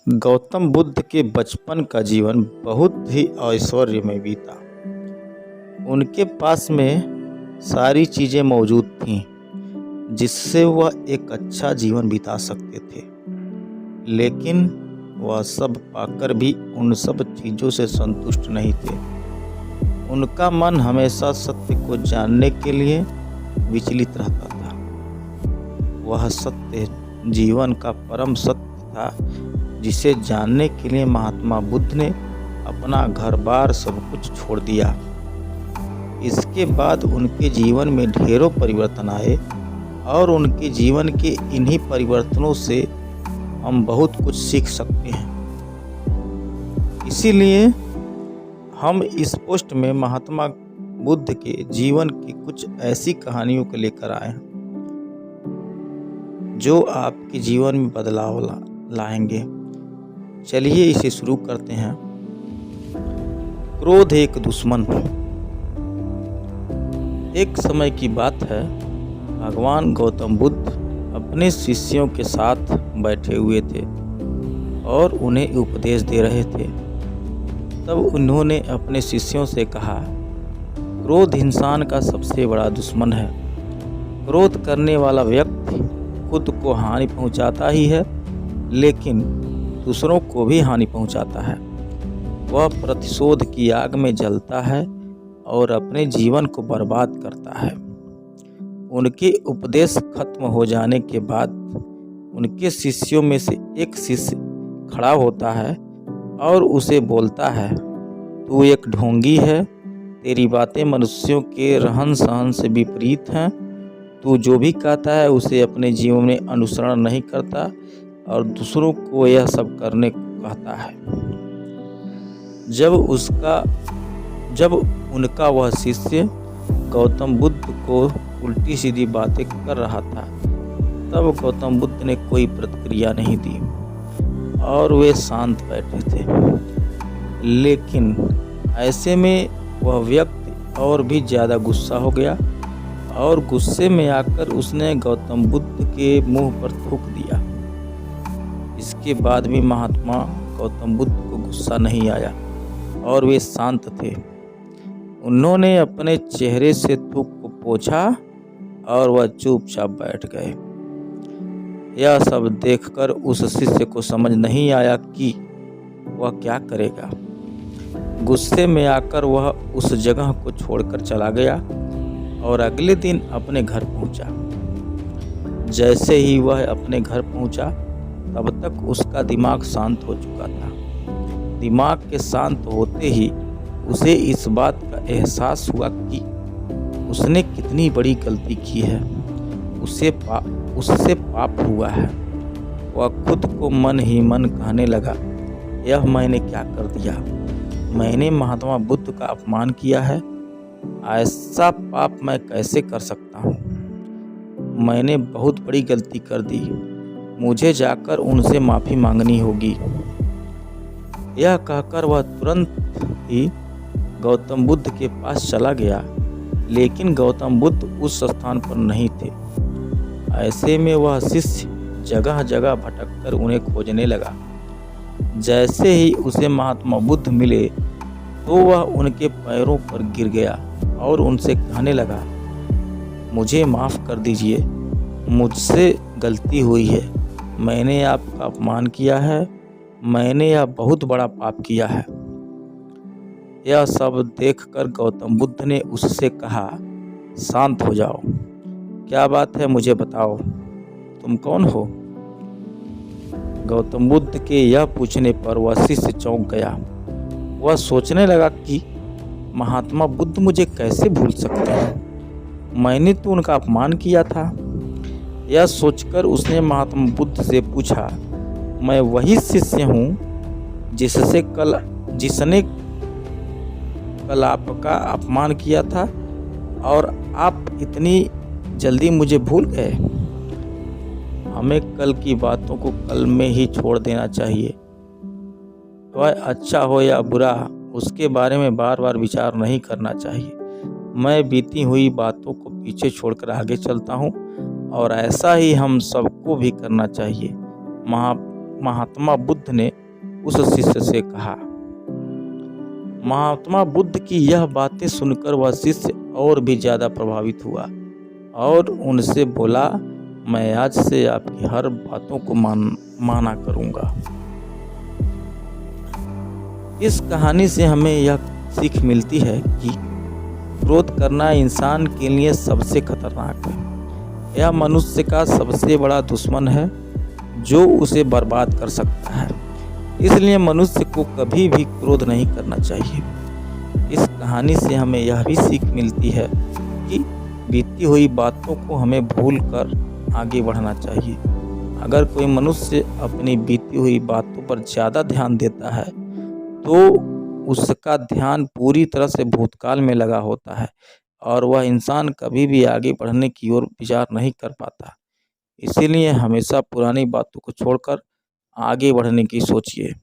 गौतम बुद्ध के बचपन का जीवन बहुत ही ऐश्वर्यमय बीता। उनके पास में सारी चीज़ें मौजूद थीं जिससे वह एक अच्छा जीवन बिता सकते थे, लेकिन वह सब पाकर भी उन सब चीज़ों से संतुष्ट नहीं थे। उनका मन हमेशा सत्य को जानने के लिए विचलित रहता था। वह सत्य जीवन का परम सत्य था, जिसे जानने के लिए महात्मा बुद्ध ने अपना घर बार सब कुछ छोड़ दिया। इसके बाद उनके जीवन में ढेरों परिवर्तन आए और उनके जीवन के इन्हीं परिवर्तनों से हम बहुत कुछ सीख सकते हैं। इसीलिए हम इस पोस्ट में महात्मा बुद्ध के जीवन की कुछ ऐसी कहानियों को लेकर आए हैं जो आपके जीवन में बदलाव लाएंगे। चलिए इसे शुरू करते हैं। क्रोध एक दुश्मन। एक समय की बात है, भगवान गौतम बुद्ध अपने शिष्यों के साथ बैठे हुए थे और उन्हें उपदेश दे रहे थे। तब उन्होंने अपने शिष्यों से कहा, क्रोध इंसान का सबसे बड़ा दुश्मन है। क्रोध करने वाला व्यक्ति खुद को हानि पहुंचाता ही है, लेकिन दूसरों को भी हानि पहुंचाता है। वह प्रतिशोध की आग में जलता है और अपने जीवन को बर्बाद करता है। उनके उपदेश खत्म हो जाने के बाद उनके शिष्यों में से एक शिष्य खड़ा होता है और उसे बोलता है, तू एक ढोंगी है। तेरी बातें मनुष्यों के रहन सहन से विपरीत हैं। तू जो भी कहता है उसे अपने जीवन में अनुसरण नहीं करता और दूसरों को यह सब करने को कहता है। जब उनका वह शिष्य गौतम बुद्ध को उल्टी सीधी बातें कर रहा था, तब गौतम बुद्ध ने कोई प्रतिक्रिया नहीं दी और वे शांत बैठे थे। लेकिन ऐसे में वह व्यक्ति और भी ज़्यादा गुस्सा हो गया और गुस्से में आकर उसने गौतम बुद्ध के मुंह पर थूक दिया। इसके बाद भी महात्मा गौतम बुद्ध को गुस्सा नहीं आया और वे शांत थे। उन्होंने अपने चेहरे से थूक को पोंछा और वह चुपचाप बैठ गए। यह सब देखकर उस शिष्य को समझ नहीं आया कि वह क्या करेगा। गुस्से में आकर वह उस जगह को छोड़कर चला गया और अगले दिन अपने घर पहुंचा। जैसे ही वह अपने घर पहुंचा, तब तक उसका दिमाग शांत हो चुका था। दिमाग के शांत होते ही उसे इस बात का एहसास हुआ कि उसने कितनी बड़ी गलती की है। उससे पाप हुआ है। वह खुद को मन ही मन कहने लगा, यह मैंने क्या कर दिया? मैंने महात्मा बुद्ध का अपमान किया है। ऐसा पाप मैं कैसे कर सकता हूँ? मैंने बहुत बड़ी गलती कर दी। मुझे जाकर उनसे माफ़ी मांगनी होगी। यह कहकर वह तुरंत ही गौतम बुद्ध के पास चला गया, लेकिन गौतम बुद्ध उस स्थान पर नहीं थे। ऐसे में वह शिष्य जगह जगह भटककर उन्हें खोजने लगा। जैसे ही उसे महात्मा बुद्ध मिले तो वह उनके पैरों पर गिर गया और उनसे कहने लगा, मुझे माफ़ कर दीजिए, मुझसे गलती हुई है। मैंने आपका अपमान किया है। मैंने यह बहुत बड़ा पाप किया है। यह सब देखकर गौतम बुद्ध ने उससे कहा, शांत हो जाओ। क्या बात है, मुझे बताओ, तुम कौन हो? गौतम बुद्ध के यह पूछने पर वह शिष्य चौंक गया। वह सोचने लगा कि महात्मा बुद्ध मुझे कैसे भूल सकते हैं? मैंने तो उनका अपमान किया था। यह सोचकर उसने महात्मा बुद्ध से पूछा, मैं वही शिष्य हूँ जिसने कल आपका अपमान किया था और आप इतनी जल्दी मुझे भूल गए? हमें कल की बातों को कल में ही छोड़ देना चाहिए। वह अच्छा हो या बुरा, उसके बारे में बार बार विचार नहीं करना चाहिए। मैं बीती हुई बातों को पीछे छोड़कर आगे चलता हूँ और ऐसा ही हम सबको भी करना चाहिए। महात्मा बुद्ध ने उस शिष्य से कहा। महात्मा बुद्ध की यह बातें सुनकर वह शिष्य और भी ज्यादा प्रभावित हुआ और उनसे बोला, मैं आज से आपकी हर बातों को माना करूंगा। इस कहानी से हमें यह सीख मिलती है कि क्रोध करना इंसान के लिए सबसे खतरनाक है। यह मनुष्य का सबसे बड़ा दुश्मन है जो उसे बर्बाद कर सकता है। इसलिए मनुष्य को कभी भी क्रोध नहीं करना चाहिए। इस कहानी से हमें यह भी सीख मिलती है कि बीती हुई बातों को हमें भूल कर आगे बढ़ना चाहिए। अगर कोई मनुष्य अपनी बीती हुई बातों पर ज़्यादा ध्यान देता है तो उसका ध्यान पूरी तरह से भूतकाल में लगा होता है और वह इंसान कभी भी आगे बढ़ने की ओर विचार नहीं कर पाता। इसीलिए हमेशा पुरानी बातों को छोड़कर आगे बढ़ने की सोचिए।